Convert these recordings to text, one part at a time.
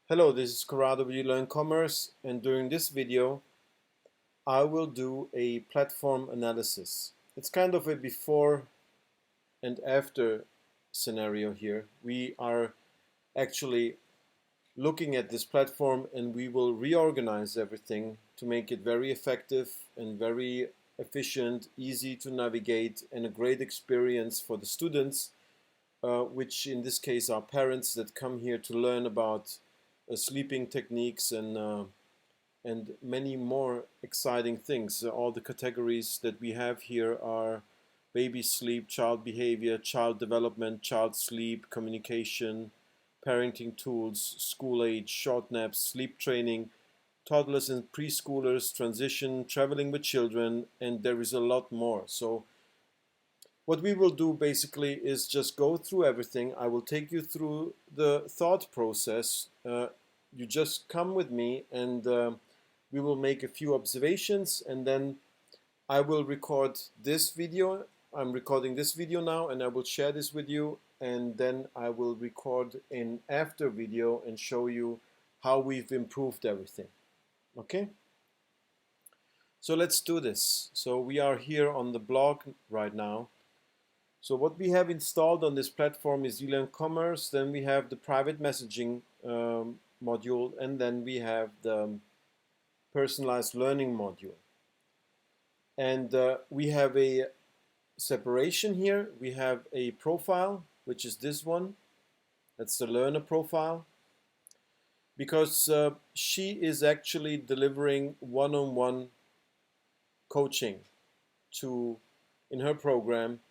Hello, this is Corrado with eLearnCommerce, and during this video I will do a platform analysis. It's kind of a before and after scenario here. We are actually looking at this platform and we will reorganize everything to make it very effective and very efficient, easy to navigate, and a great experience for the students, which in this case are parents that come here to learn about sleeping techniques and many more exciting things. All the categories that we have here are baby sleep, child behavior, child development, child sleep, communication, parenting tools, school age, short naps, sleep training, toddlers and preschoolers, transition, traveling with children, and there is a lot more. So what we will do basically is just go through everything. I will take you through the thought process. You just come with me and we will make a few observations, and then I will record this video. I'm recording this video now and I will share this with you, and then I will record an after video and show you how we've improved everything. Okay? So let's do this. So we are here on the blog right now. So what we have installed on this platform is eLearnCommerce, then we have the private messaging module, and then we have the personalized learning module. And we have a separation here. We have a profile, which is this one. That's the learner profile. Because she is actually delivering one-on-one coaching in her program.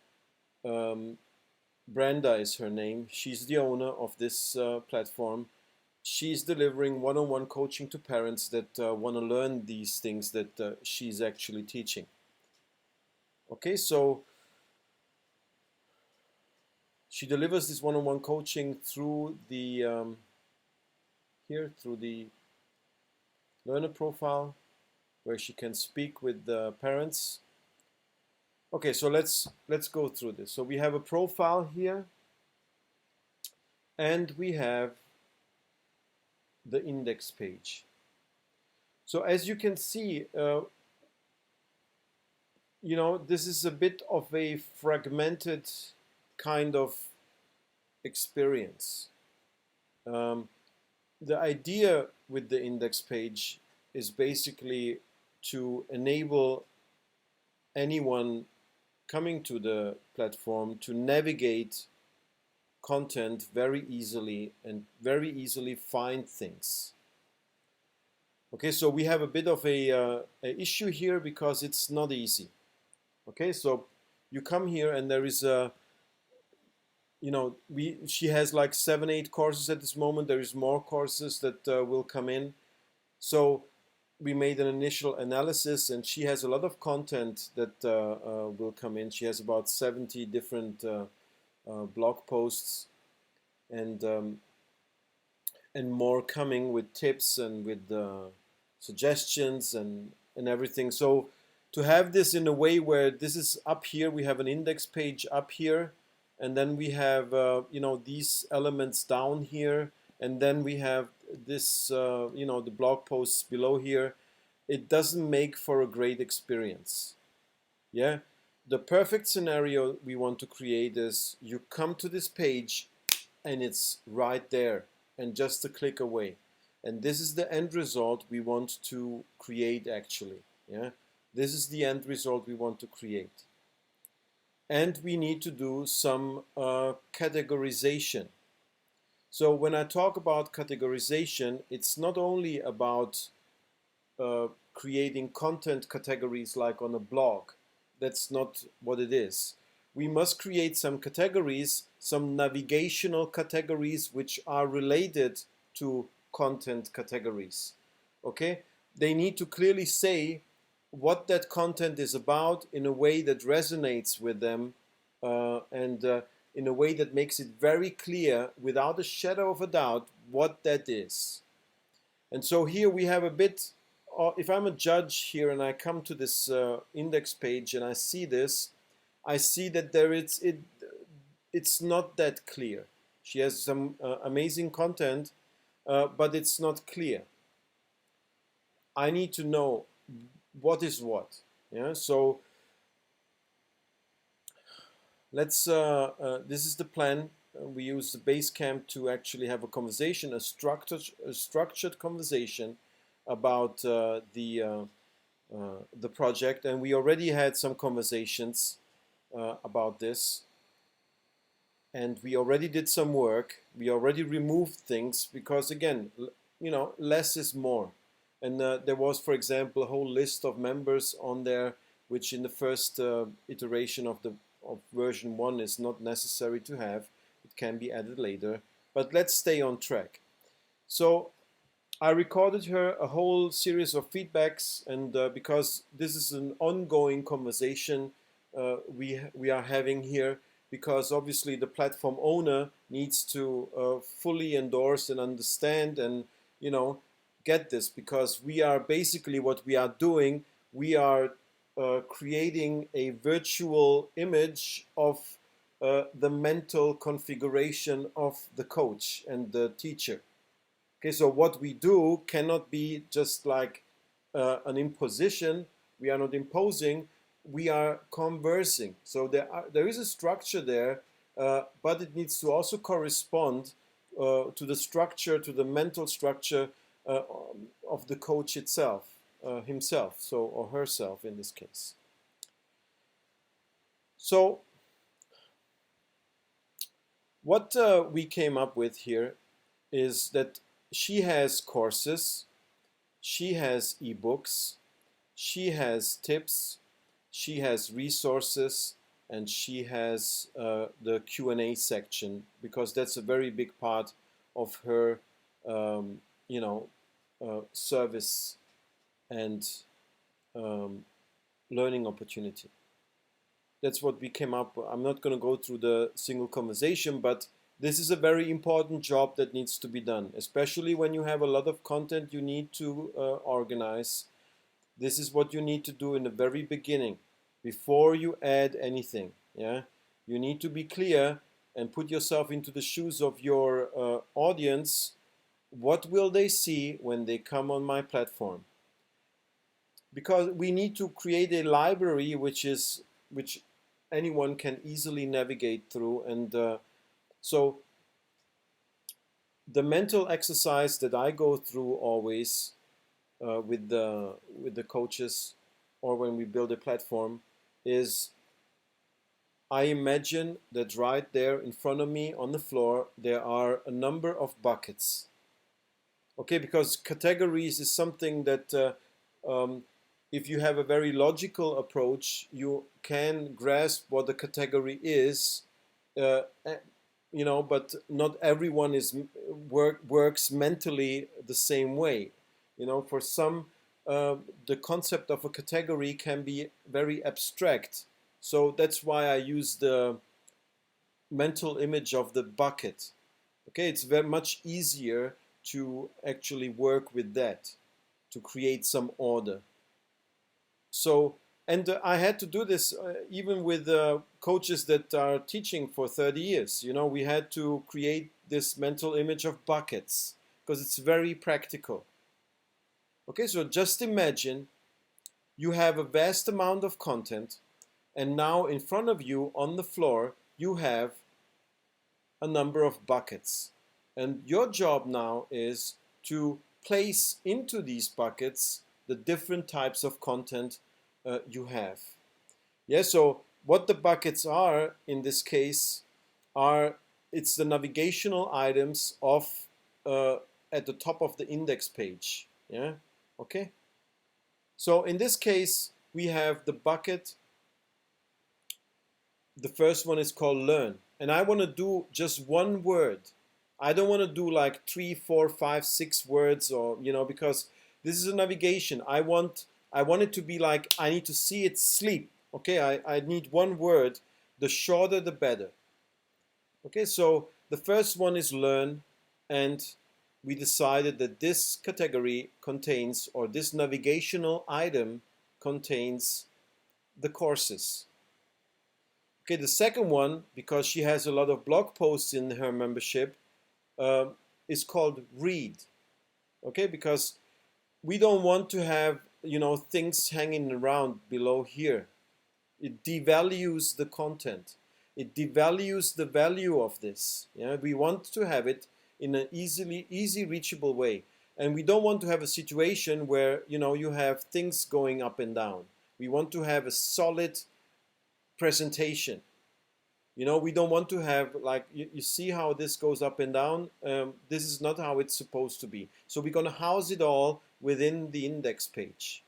Brenda is her name. She's the owner of this platform. She's delivering one-on-one coaching to parents that want to learn these things that she's actually teaching. Okay, so she delivers this one-on-one coaching through the through the learner profile, where she can speak with the parents. Okay, so let's go through this. So we have a profile here, and we have the index page. So as you can see, this is a bit of a fragmented kind of experience. The idea with the index page is basically to enable anyone coming to the platform to navigate content very easily and very easily find things. Okay, so we have a bit of a issue here because it's not easy. Okay, so you come here and there is a, she has like 7-8 courses at this moment. There is more courses that will come in. So we made an initial analysis, and she has a lot of content that will come in. She has about 70 different blog posts and more coming with tips and with suggestions and everything. So to have this in a way where this is up here, we have an index page up here, and then we have these elements down here, and then we have this the blog posts below here. It doesn't make for a great experience. Yeah, the perfect scenario we want to create is you come to this page and it's right there and just a click away, and this is the end result we want to create actually. Yeah, this is the end result we want to create. And we need to do some categorization. So when I talk about categorization, it's not only about creating content categories like on a blog. That's not what it is. We must create some categories, some navigational categories which are related to content categories. Okay? They need to clearly say what that content is about in a way that resonates with them and in a way that makes it very clear without a shadow of a doubt what that is. And so here we have a bit, if I'm a judge here and I come to this index page and I see this, I see that it's not that clear. She has some amazing content, but it's not clear. I need to know what is what. Yeah, so let's. This is the plan. We use the Basecamp to actually have a conversation, a structured conversation about the project, and we already had some conversations about this, and we already did some work. We already removed things because, again, less is more. And there was, for example, a whole list of members on there, which in the first iteration of version 1 is not necessary to have. It can be added later. But let's stay on track. So I recorded her a whole series of feedbacks, and because this is an ongoing conversation we are having here, because obviously the platform owner needs to fully endorse and understand and get this, because we are basically, what we are doing, we are creating a virtual image of the mental configuration of the coach and the teacher. Okay, so what we do cannot be just like an imposition. We are not imposing, we are conversing. So there is a structure there, but it needs to also correspond to the structure, to the mental structure uh, of the coach itself, himself, so, or herself in this case. So what we came up with here is that she has courses, she has ebooks, she has tips, she has resources, and she has the Q&A section, because that's a very big part of her, um, service and learning opportunity. That's what we came up with. I'm not going to go through the single conversation, but this is a very important job that needs to be done, especially when you have a lot of content you need to organize. This is what you need to do in the very beginning, before you add anything. Yeah, you need to be clear and put yourself into the shoes of your audience. What will they see when they come on my platform? Because we need to create a library which anyone can easily navigate through, and so the mental exercise that I go through always with the coaches, or when we build a platform, is I imagine that right there in front of me on the floor there are a number of buckets. Okay, because categories is something that if you have a very logical approach, you can grasp what the category is, uh, but not everyone works mentally the same way. For some, the concept of a category can be very abstract. So that's why I use the mental image of the bucket. Okay, it's very much easier to actually work with that, to create some order. So, and I had to do this even with coaches that are teaching for 30 years. We had to create this mental image of buckets because it's very practical. Okay, so just imagine you have a vast amount of content, and now in front of you on the floor, you have a number of buckets. And your job now is to place into these buckets the different types of content you have. Yeah, so what the buckets are in this case it's the navigational items of at the top of the index page. Yeah, okay. So in this case, we have the bucket. The first one is called learn. And I want to do just one word. I don't want to do like 3, 4, 5, 6 words, or because this is a navigation. I want it to be like, I need to see it sleep. Okay, I need one word. The shorter the better. Okay, so the first one is learn, and we decided that this category contains, or this navigational item contains, the courses. Okay, the second one, because she has a lot of blog posts in her membership, is called read. Okay, because we don't want to have, you know, things hanging around below here. It devalues the content. It devalues the value of this. Yeah, we want to have it in an easy reachable way, and we don't want to have a situation where, you know, you have things going up and down. We want to have a solid presentation. You know, we don't want to have, like, you see how this goes up and down. This is not how it's supposed to be. So we're going to house it all within the index page.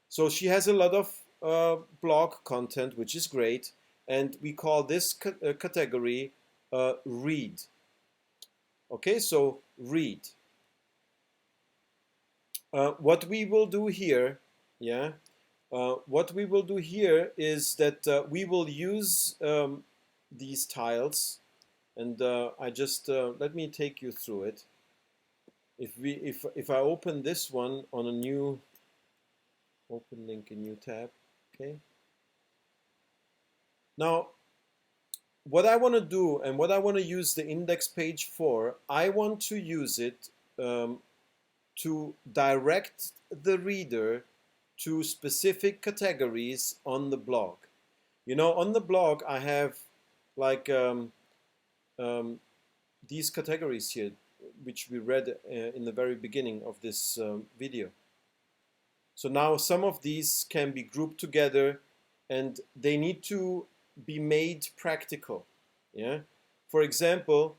So she has a lot of blog content, which is great. And we call this category read. Okay, so read. What we will do here, yeah, what we will do here is that we will use these tiles, and I just let me take you through it. If I open this one on a new open link, a new tab, okay. Now, what I want to do and what I want to use the index page for, I want to use it to direct the reader to specific categories on the blog. You know, on the blog I have like these categories here, which we read in the very beginning of this video. So now some of these can be grouped together, and they need to be made practical. Yeah. For example,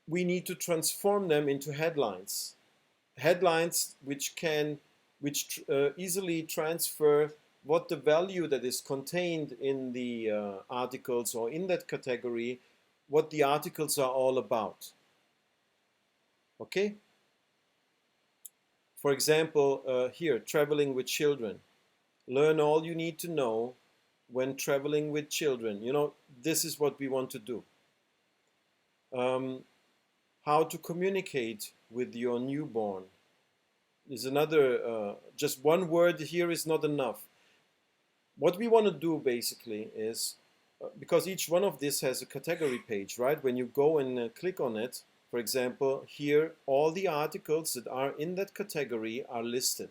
we need to transform them into headlines. Headlines which easily transfer what the value that is contained in the articles or in that category, what the articles are all about. Okay? For example, here, traveling with children. Learn all you need to know when traveling with children. You know, this is what we want to do. How to communicate with your newborn is another, just one word here is not enough. What we want to do basically is, because each one of this has a category page, right? When you go and click on it, for example, here, all the articles that are in that category are listed.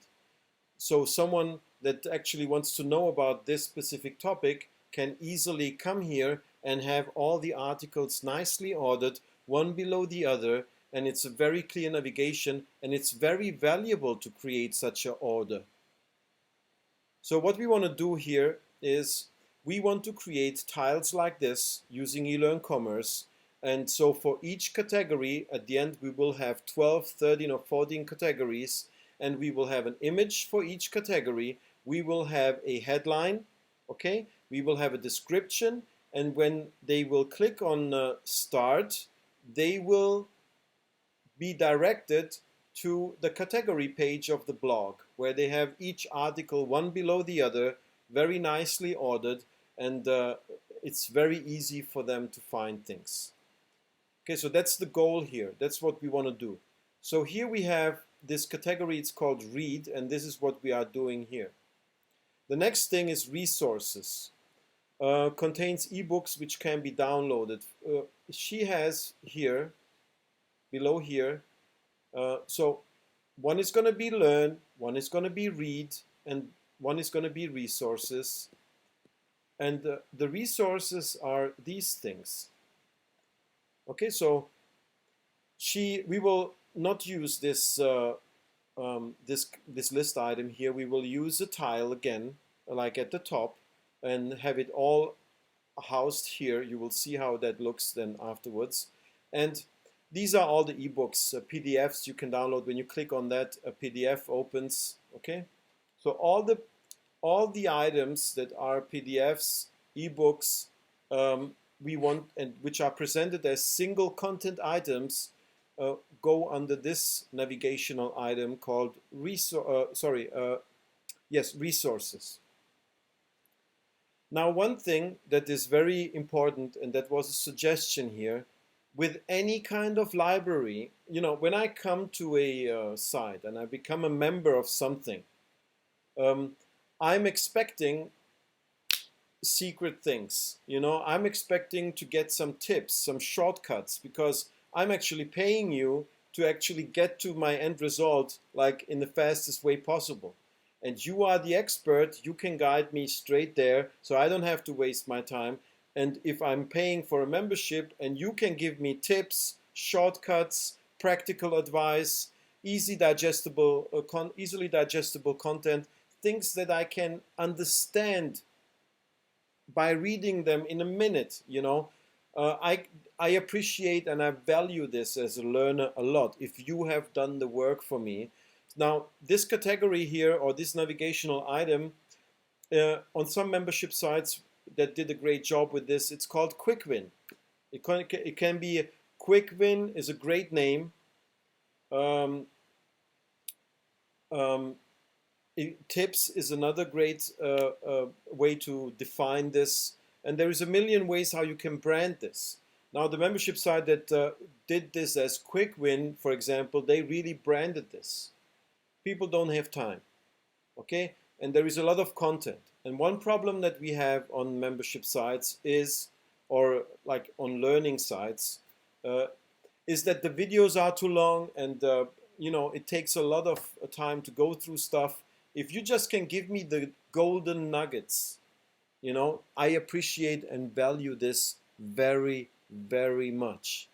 So someone that actually wants to know about this specific topic can easily come here and have all the articles nicely ordered, one below the other, and it's a very clear navigation, and it's very valuable to create such an order. So what we want to do here is we want to create tiles like this using eLearnCommerce. And so for each category, at the end, we will have 12, 13, or 14 categories, and we will have an image for each category. We will have a headline, okay? We will have a description, and when they will click on Start, they will be directed to the category page of the blog, where they have each article one below the other, very nicely ordered, and it's very easy for them to find things. Okay, so that's the goal here. That's what we want to do. So here we have this category, it's called Read, and this is what we are doing here. The next thing is resources. Contains ebooks which can be downloaded. She has here, below here, so one is going to be learn, one is going to be read, and one is going to be resources. And the resources are these things. Okay, so we will not use this this list item here. We will use a tile again, like at the top, and have it all housed here. You will see how that looks then afterwards. And these are all the ebooks, PDFs you can download. When you click on that, a PDF opens. Okay, so all the items that are PDFs, ebooks, we want, and which are presented as single content items, go under this navigational item called resources. Now, one thing that is very important, and that was a suggestion here, with any kind of library, you know, when I come to a site and I become a member of something, I'm expecting secret things. You know, I'm expecting to get some tips, some shortcuts, because I'm actually paying you to actually get to my end result like in the fastest way possible. And you are the expert, you can guide me straight there, so I don't have to waste my time. And if I'm paying for a membership and you can give me tips, shortcuts, practical advice, easily digestible content, things that I can understand by reading them in a minute, you know, uh, I I appreciate and I value this as a learner a lot. If you have done the work for me, now this category here or this navigational item on some membership sites that did a great job with this, it's called Quick Win. It can be a Quick Win is a great name. Um, um, Tips is another great way to define this. And there is a million ways how you can brand this. Now, the membership site that did this as Quick Win, for example, they really branded this. People don't have time, okay? And there is a lot of content. And one problem that we have on membership sites is, or like on learning sites, uh, is that the videos are too long and you know, it takes a lot of time to go through stuff. If you just can give me the golden nuggets, you know, I appreciate and value this very, very much.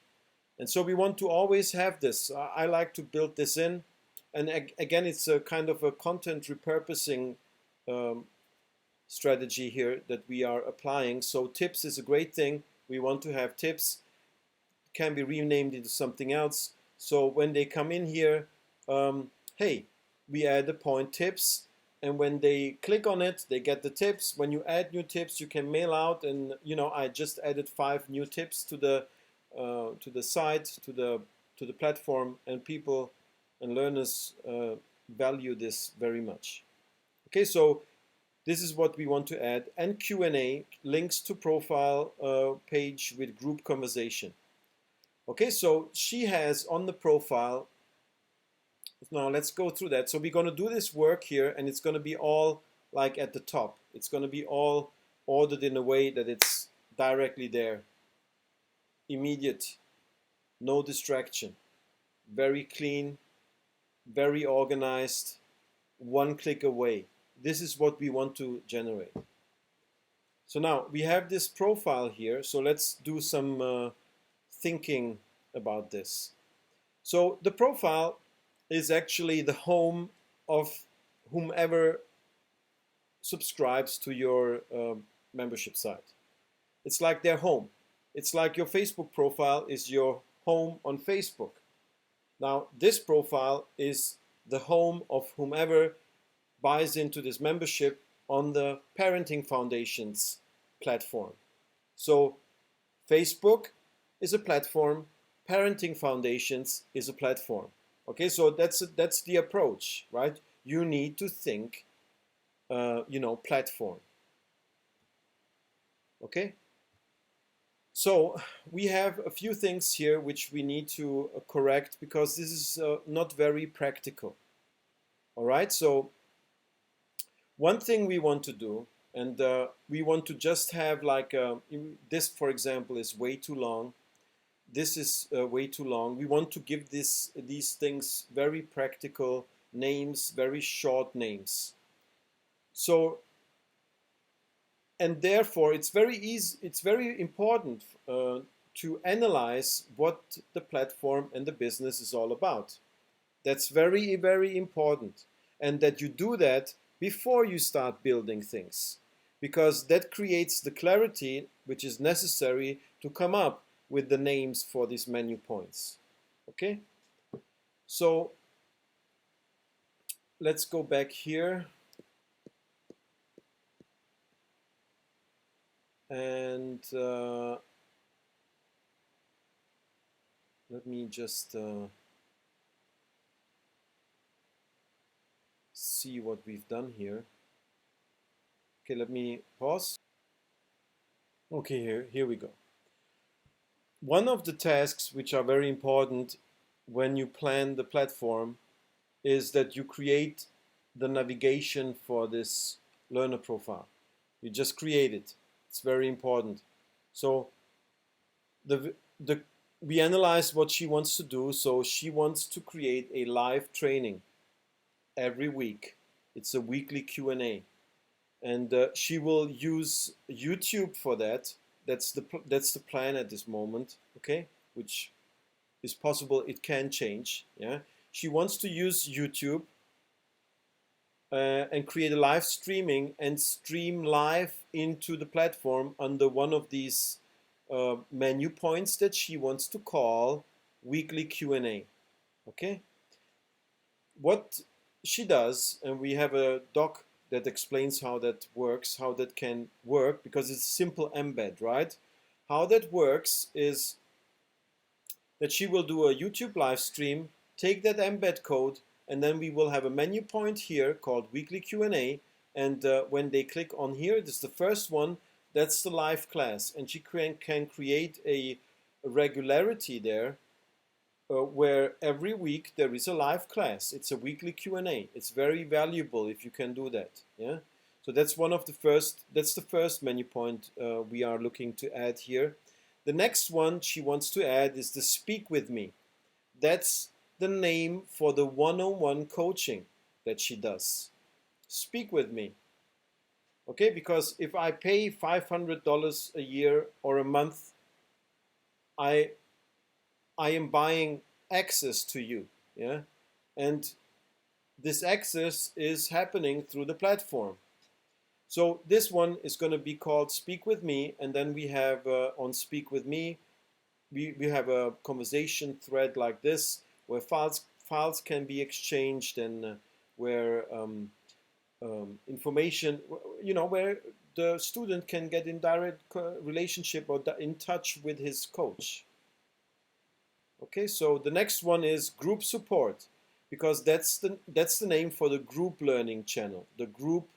And so we want to always have this. I like to build this in. And again, it's a kind of a content repurposing um, strategy here that we are applying. So tips is a great thing. We want to have tips, can be renamed into something else. So when they come in here, hey, we add the point tips, and when they click on it, they get the tips. When you add new tips, you can mail out, and you know, I just added 5 new tips to the site, to the platform, and people and learners value this very much. Okay, so this is what we want to add, and Q&A, links to profile page with group conversation. Okay, so she has on the profile, now let's go through that. So we're going to do this work here, and it's going to be all like at the top. It's going to be all ordered in a way that it's directly there. Immediate, no distraction, very clean, very organized, one click away. This is what we want to generate. So now we have this profile here, so let's do some thinking about this. So the profile is actually the home of whomever subscribes to your membership site. It's like their home. It's like your Facebook profile is your home on Facebook. Now, this profile is the home of whomever buys into this membership on the Parenting Foundation's platform. So Facebook is a platform, Parenting Foundations is a platform. Okay, so that's the approach, right? You need to think, you know, platform. Okay, so we have a few things here which we need to correct because this is not very practical. All right, so one thing we want to do, and we want to just have like this, for example, is way too long. This is way too long. We want to give these things very practical names, very short names. So, and therefore, it's very easy. It's very important to analyze what the platform and the business is all about. That's very, very important, and that you do that before you start building things, because that creates the clarity which is necessary to come up with the names for these menu points. Okay, so let's go back here and let me just see what we've done here. Okay, let me pause. Okay, here we go. One of the tasks which are very important when you plan the platform is that you create the navigation for this learner profile. You just create it. It's very important. So the we analyze what she wants to do. So she wants to create a live training every week. It's a weekly Q&A, and she will use YouTube for that. That's the plan at this moment. Okay, which is possible. It can change. Yeah, she wants to use YouTube and create a live streaming and stream live into the platform under one of these menu points that she wants to call weekly Q&A. Okay, what she does, and we have a doc that explains how that works, how that can work, because it's a simple embed, right? How that works is that she will do a YouTube live stream, take that embed code, and then we will have a menu point here called weekly Q&A, and when they click on here, this is the first one, that's the live class, and she can create a regularity there where every week there is a live class. It's a weekly Q&A. It's very valuable if you can do that. Yeah. So that's one of the first. That's the first menu point we are looking to add here. The next one she wants to add is the Speak With Me. That's the name for the one-on-one coaching that she does. Speak with me. Okay, because if I pay $500 a year or a month, I am buying access to you, yeah, and this access is happening through the platform. So this one is going to be called Speak With Me, and then we have on Speak With Me, we have a conversation thread like this where files can be exchanged, and where information, where the student can get in direct relationship or in touch with his coach. Okay, so the next one is group support, because that's the name for the group learning channel, the group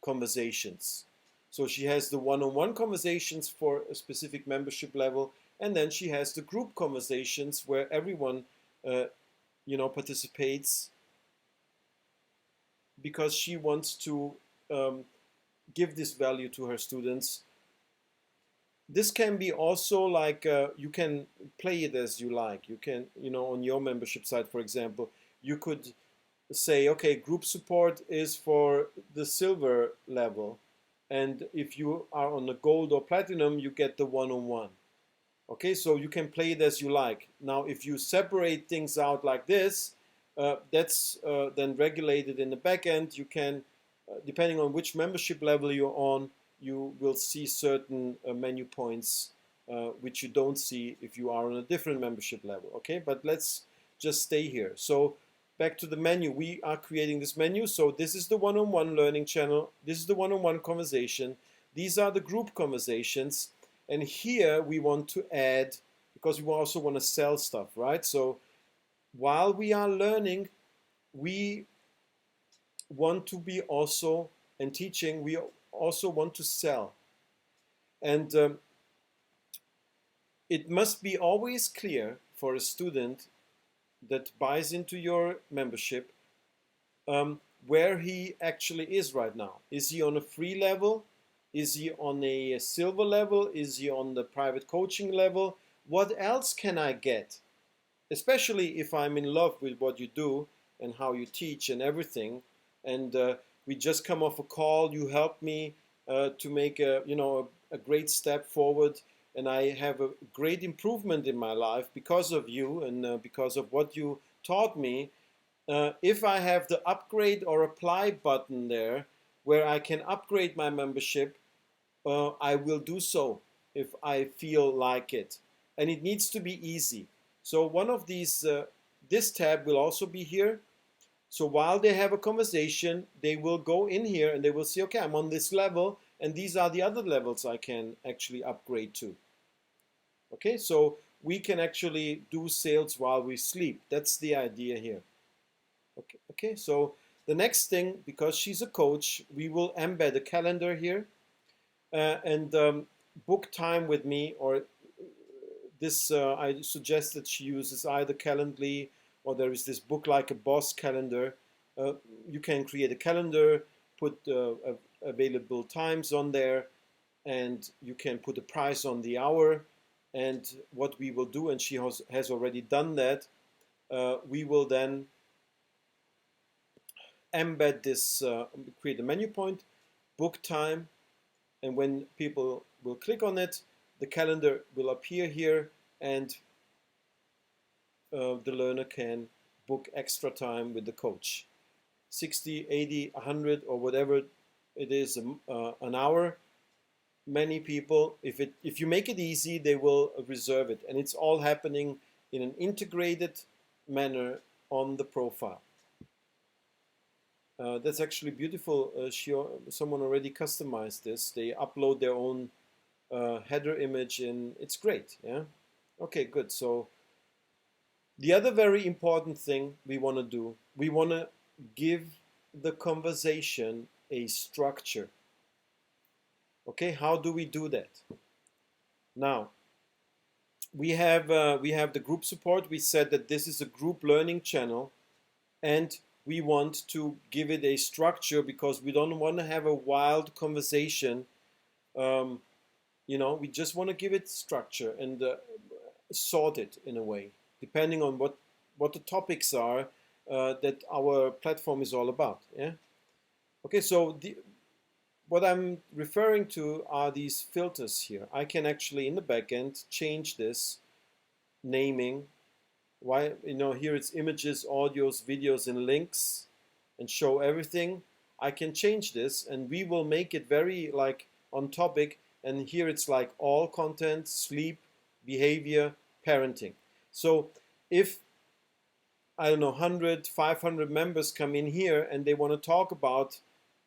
conversations. So she has the one-on-one conversations for a specific membership level, and then she has the group conversations where everyone participates, because she wants to give this value to her students. This can be also like you can play it as you like. You can, on your membership site, for example, you could say, okay, group support is for the silver level, and if you are on the gold or platinum, you get the one-on-one. Okay, so you can play it as you like. Now, if you separate things out like this, that's then regulated in the back end. You can, depending on which membership level you're on, you will see certain menu points which you don't see if you are on a different membership level. Okay, but let's just stay here. So back to the menu, we are creating this menu. So this is the one-on-one learning channel. This is the one-on-one conversation. These are the group conversations. And here we want to add, because we also want to sell stuff, right? So while we are learning, we want to be also, and teaching, we also want to sell. And it must be always clear for a student that buys into your membership where he actually is right now. Is he on a free level? Is he on a silver level? Is he on the private coaching level? What else can I get? Especially if I'm in love with what you do and how you teach and everything. And we just come off a call. You helped me to make a great step forward, and I have a great improvement in my life because of you and because of what you taught me. If I have the upgrade or apply button there where I can upgrade my membership, I will do so if I feel like it. And it needs to be easy. So one of these, this tab will also be here. So while they have a conversation, they will go in here and they will see, okay, I'm on this level, and these are the other levels I can actually upgrade to. Okay, so we can actually do sales while we sleep. That's the idea here. Okay, so the next thing, because she's a coach, we will embed a calendar here and book time with me, or this I suggest that she uses either Calendly, or there is this Book Like a Boss calendar. You can create a calendar, put available times on there, and you can put a price on the hour. And what we will do, and she has already done that, we will then embed this, create a menu point, book time, and when people will click on it, the calendar will appear here, and the learner can book extra time with the coach. 60, 80, 100, or whatever it is, an hour. Many people, if you make it easy, they will reserve it. And it's all happening in an integrated manner on the profile. That's actually beautiful. Someone already customized this. They upload their own header image, and it's great. Yeah. Okay, good. So the other very important thing we want to do, we want to give the conversation a structure. Okay, how do we do that? Now, we have the group support. We said that this is a group learning channel, and we want to give it a structure because we don't want to have a wild conversation. We just want to give it structure and sort it in a way, depending on what the topics are that our platform is all about. Yeah. Okay, so what I'm referring to are these filters here. I can actually, in the backend, change this naming. Why, here it's images, audios, videos, and links, and show everything. I can change this, and we will make it very like on topic. And here it's like all content, sleep, behavior, parenting. So if, I don't know, 100, 500 members come in here and they want to talk about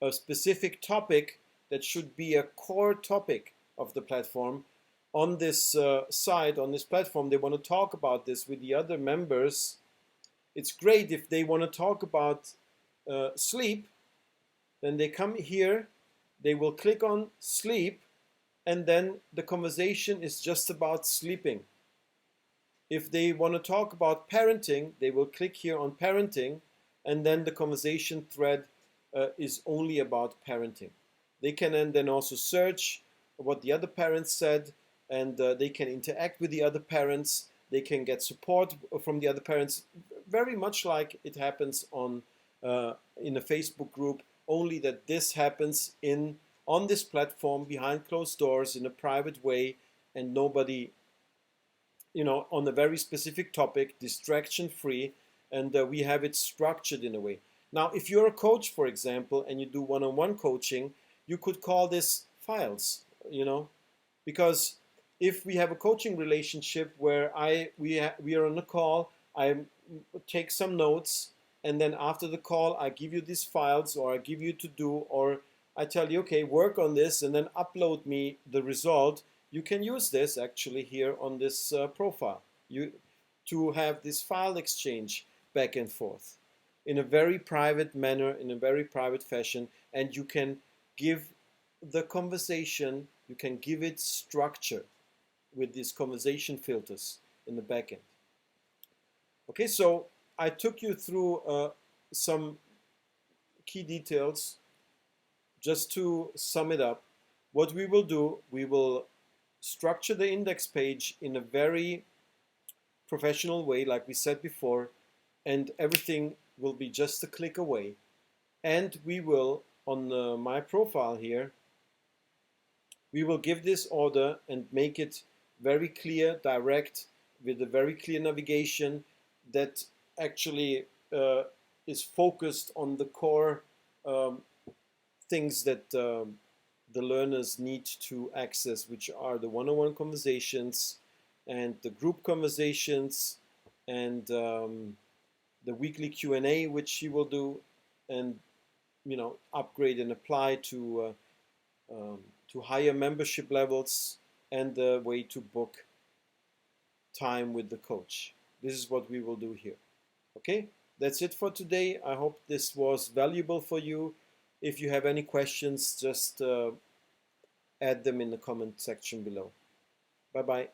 a specific topic that should be a core topic of the platform, on this site, on this platform, they want to talk about this with the other members. It's great if they want to talk about sleep, then they come here, they will click on sleep, and then the conversation is just about sleeping. If they want to talk about parenting, they will click here on parenting, and then the conversation thread is only about parenting. They can then also search what the other parents said, and they can interact with the other parents. They can get support from the other parents, very much like it happens in a Facebook group, only that this happens on this platform behind closed doors in a private way, and nobody, on a very specific topic, distraction free, and we have it structured in a way. Now, if you're a coach, for example, and you do one-on-one coaching, you could call this files, because if we have a coaching relationship where we are on a call, I take some notes, and then after the call, I give you these files, or I give you to do, or I tell you, okay, work on this, and then upload me the result. You can use this actually here on this profile to have this file exchange back and forth in a very private manner, in a very private fashion, and you can give the conversation, you can give it structure with these conversation filters in the backend. Okay, so I took you through some key details. Just to sum it up, what we will do, we will structure the index page in a very professional way, like we said before, and everything will be just a click away. And we will, on my profile here, we will give this order and make it very clear, direct, with a very clear navigation that actually is focused on the core things that the learners need to access, which are the one-on-one conversations and the group conversations and the weekly Q&A, which she will do, and upgrade and apply to higher membership levels, and the way to book time with the coach. This is what we will do here. Okay, that's it for today. I hope this was valuable for you. If you have any questions, just add them in the comment section below. Bye-bye.